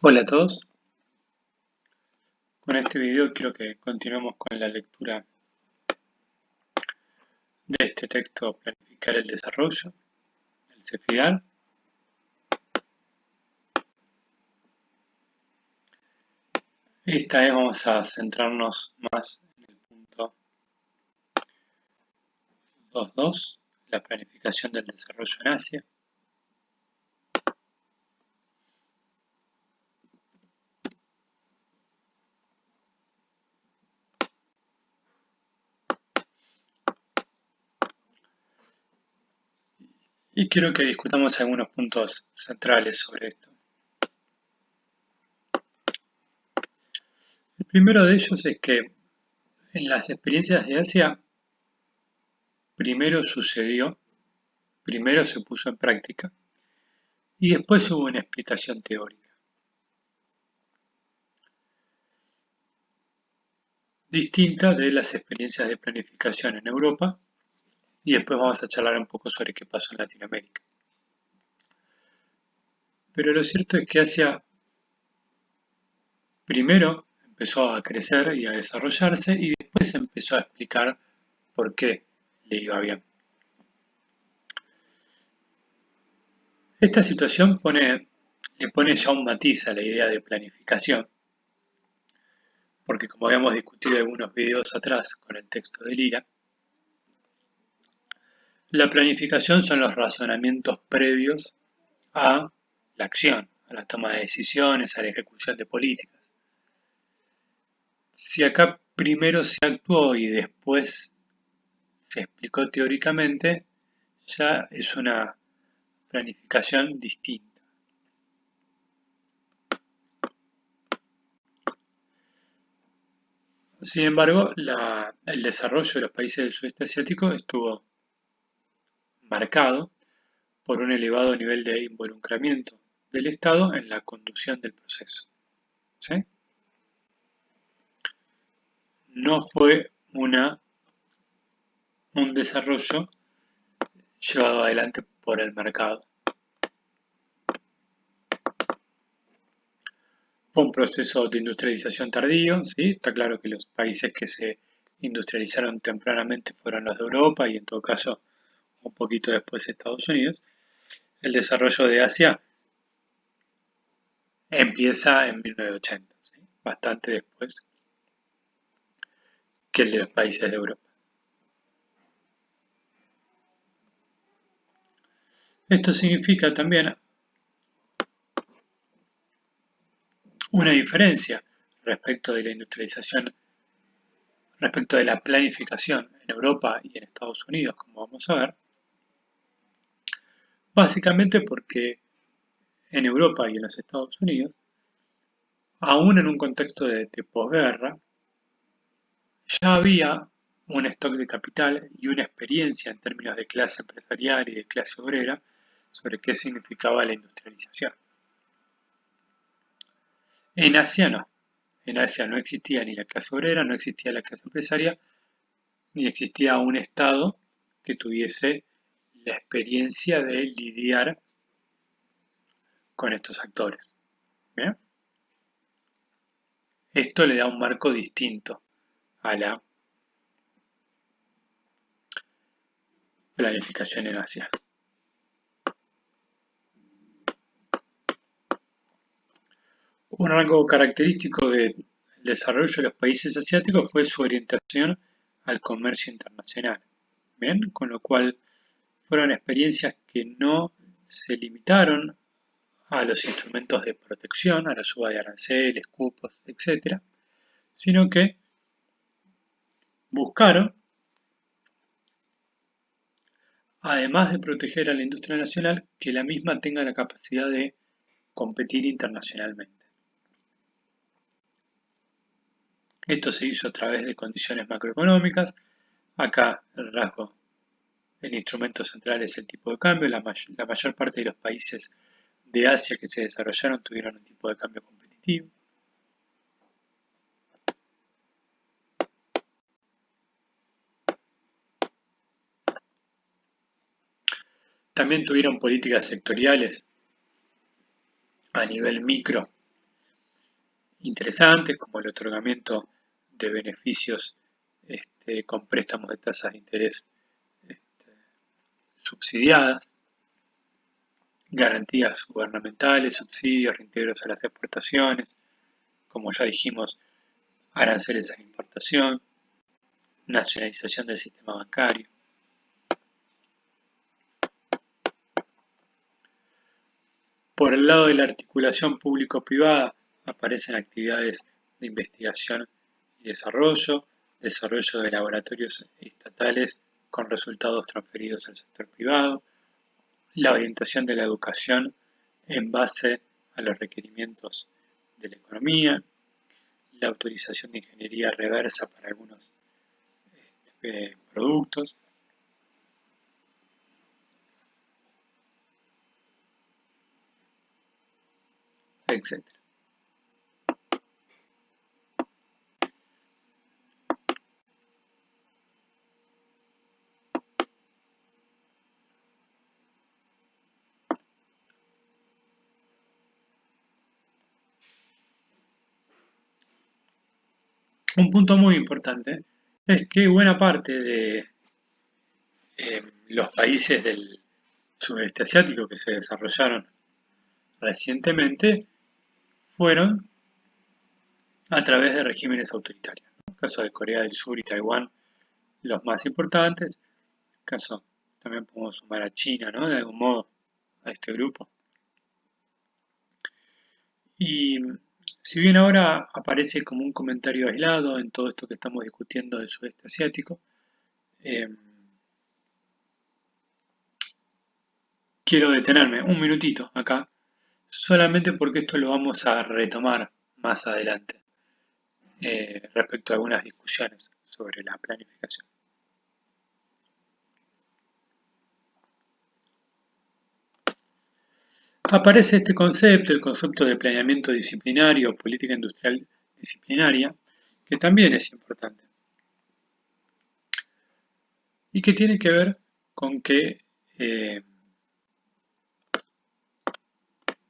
Hola a todos, con este video quiero que continuemos con la lectura de este texto Planificar el desarrollo, del CEFIDAL. Esta vez vamos a centrarnos más en el punto 2.2, la planificación del desarrollo en Asia. Y quiero que discutamos algunos puntos centrales sobre esto. El primero de ellos es que en las experiencias de Asia primero se puso en práctica y después hubo una explicación teórica. Distinta de las experiencias de planificación en Europa, y después vamos a charlar un poco sobre qué pasó en Latinoamérica. Pero lo cierto es que Asia primero empezó a crecer y a desarrollarse y después empezó a explicar por qué le iba bien. Esta situación le pone ya un matiz a la idea de planificación, porque como habíamos discutido en algunos videos atrás con el texto de Lira, la planificación son los razonamientos previos a la acción, a la toma de decisiones, a la ejecución de políticas. Si acá primero se actuó y después se explicó teóricamente, ya es una planificación distinta. Sin embargo, el desarrollo de los países del sudeste asiático estuvo marcado por un elevado nivel de involucramiento del Estado en la conducción del proceso. ¿Sí? No fue un desarrollo llevado adelante por el mercado. Fue un proceso de industrialización tardío, ¿sí? Está claro que los países que se industrializaron tempranamente fueron los de Europa y en todo caso un poquito después Estados Unidos. El desarrollo de Asia empieza en 1980, ¿sí? Bastante después que el de los países de Europa. Esto significa también una diferencia respecto de la industrialización, respecto de la planificación en Europa y en Estados Unidos, como vamos a ver, básicamente porque en Europa y en los Estados Unidos, aún en un contexto de posguerra, ya había un stock de capital y una experiencia en términos de clase empresarial y de clase obrera sobre qué significaba la industrialización. En Asia no. En Asia no existía ni la clase obrera, no existía la clase empresarial, ni existía un Estado que tuviese la experiencia de lidiar con estos actores. ¿Bien? Esto le da un marco distinto a la planificación en Asia. Un rasgo característico del desarrollo de los países asiáticos fue su orientación al comercio internacional. ¿Bien? Con lo cual fueron experiencias que no se limitaron a los instrumentos de protección, a la suba de aranceles, cupos, etc., sino que buscaron, además de proteger a la industria nacional, que la misma tenga la capacidad de competir internacionalmente. Esto se hizo a través de condiciones macroeconómicas. Acá el instrumento central es el tipo de cambio. La mayor parte de los países de Asia que se desarrollaron tuvieron un tipo de cambio competitivo. También tuvieron políticas sectoriales a nivel micro interesantes, como el otorgamiento de beneficios con préstamos de tasas de interés subsidiadas, garantías gubernamentales, subsidios, reintegros a las exportaciones, como ya dijimos, aranceles a la importación, nacionalización del sistema bancario. Por el lado de la articulación público-privada aparecen actividades de investigación y desarrollo de laboratorios estatales con resultados transferidos al sector privado, la orientación de la educación en base a los requerimientos de la economía, la autorización de ingeniería reversa para algunos productos, etc. Un punto muy importante es que buena parte de los países del sudeste asiático que se desarrollaron recientemente fueron a través de regímenes autoritarios. En el caso de Corea del Sur y Taiwán, los más importantes. En el caso también podemos sumar a China, ¿no? De algún modo, a este grupo. Y si bien ahora aparece como un comentario aislado en todo esto que estamos discutiendo del sudeste asiático, eh, quiero detenerme un minutito acá, solamente porque esto lo vamos a retomar más adelante respecto a algunas discusiones sobre la planificación. Aparece este concepto, el concepto de planeamiento disciplinario o política industrial disciplinaria, que también es importante y que tiene que ver con que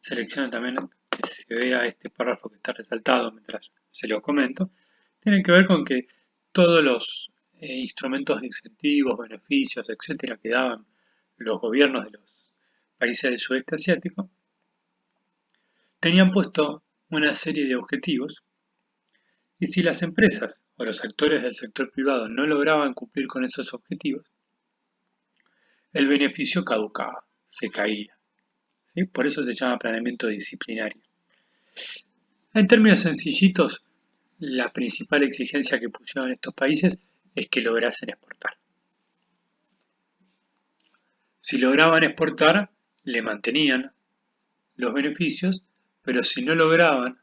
selecciona también que se vea este párrafo que está resaltado mientras se lo comento, tiene que ver con que todos los instrumentos de incentivos, beneficios, etcétera, que daban los gobiernos de los países del sudeste asiático, tenían puesto una serie de objetivos y si las empresas o los actores del sector privado no lograban cumplir con esos objetivos, el beneficio caducaba, se caía. ¿Sí? Por eso se llama planeamiento disciplinario. En términos sencillitos, la principal exigencia que pusieron estos países es que lograsen exportar. Si lograban exportar, le mantenían los beneficios, pero si no lograban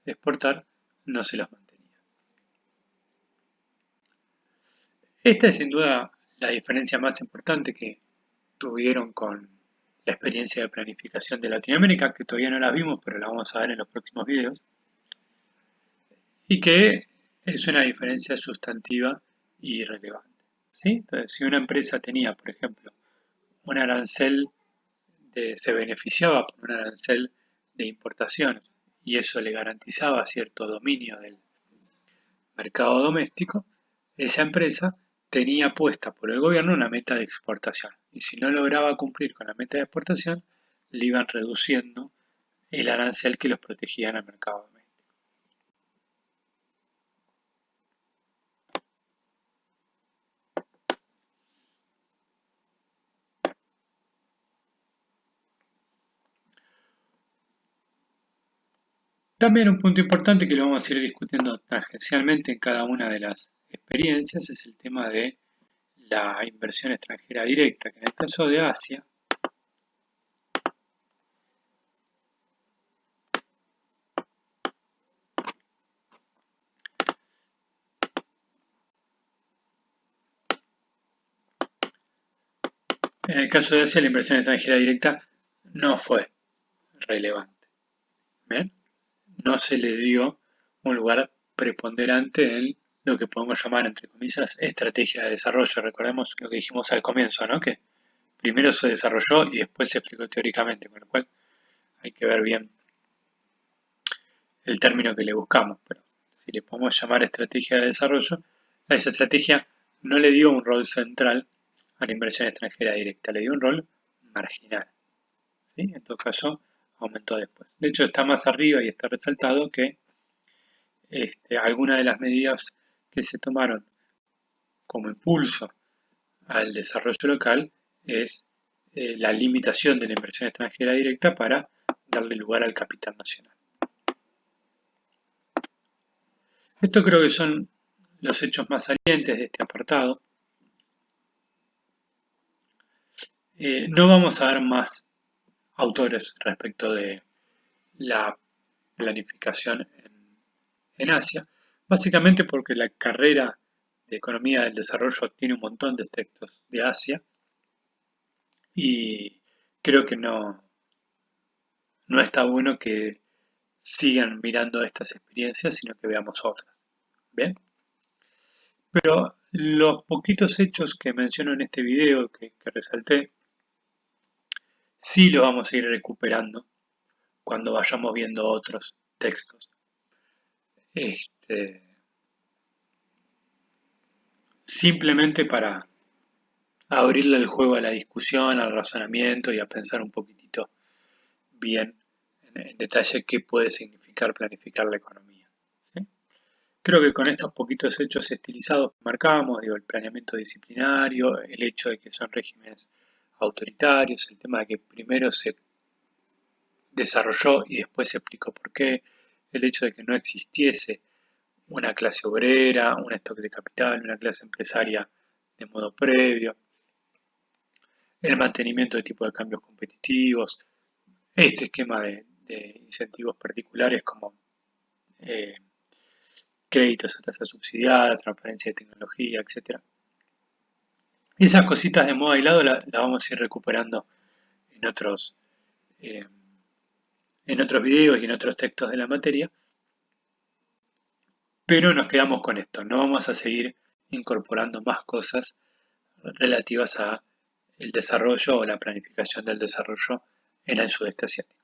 exportar, no se los mantenían. Esta es sin duda la diferencia más importante que tuvieron con la experiencia de planificación de Latinoamérica, que todavía no la vimos, pero la vamos a ver en los próximos videos, y que es una diferencia sustantiva y relevante. ¿Sí? Entonces, si una empresa tenía, por ejemplo, un arancel, se beneficiaba por un arancel de importaciones y eso le garantizaba cierto dominio del mercado doméstico, esa empresa tenía puesta por el gobierno una meta de exportación y si no lograba cumplir con la meta de exportación, le iban reduciendo el arancel que los protegía en el mercado doméstico. También un punto importante que lo vamos a ir discutiendo tangencialmente en cada una de las experiencias es el tema de la inversión extranjera directa, que en el caso de Asia, la inversión extranjera directa no fue relevante. ¿Bien? No se le dio un lugar preponderante en lo que podemos llamar, entre comillas, estrategia de desarrollo. Recordemos lo que dijimos al comienzo, ¿no? Que primero se desarrolló y después se explicó teóricamente, con lo cual hay que ver bien el término que le buscamos, pero si le podemos llamar estrategia de desarrollo, a esa estrategia no le dio un rol central a la inversión extranjera directa, le dio un rol marginal. ¿Sí? En todo caso, aumentó después. De hecho, está más arriba y está resaltado que algunas de las medidas que se tomaron como impulso al desarrollo local es la limitación de la inversión extranjera directa para darle lugar al capital nacional. Esto creo que son los hechos más salientes de este apartado. No vamos a ver más autores respecto de la planificación en Asia, básicamente porque la carrera de economía del desarrollo tiene un montón de textos de Asia y creo que no está bueno que sigan mirando estas experiencias, sino que veamos otras. ¿Bien? Pero los poquitos hechos que menciono en este video, que resalté, sí los vamos a ir recuperando cuando vayamos viendo otros textos. Simplemente para abrirle el juego a la discusión, al razonamiento y a pensar un poquitito bien en detalle qué puede significar planificar la economía. ¿Sí? Creo que con estos poquitos hechos estilizados que marcamos, digo, el planeamiento disciplinario, el hecho de que son regímenes autoritarios, el tema de que primero se desarrolló y después se explicó por qué, el hecho de que no existiese una clase obrera, un stock de capital, una clase empresaria de modo previo, el mantenimiento de tipos de cambios competitivos, este esquema de incentivos particulares como eh, créditos a tasa subsidiada, transferencia de tecnología, etc. Esas cositas de modo aislado las vamos a ir recuperando en eh, en otros videos y en otros textos de la materia, pero nos quedamos con esto, no vamos a seguir incorporando más cosas relativas a el desarrollo o la planificación del desarrollo en el sudeste asiático.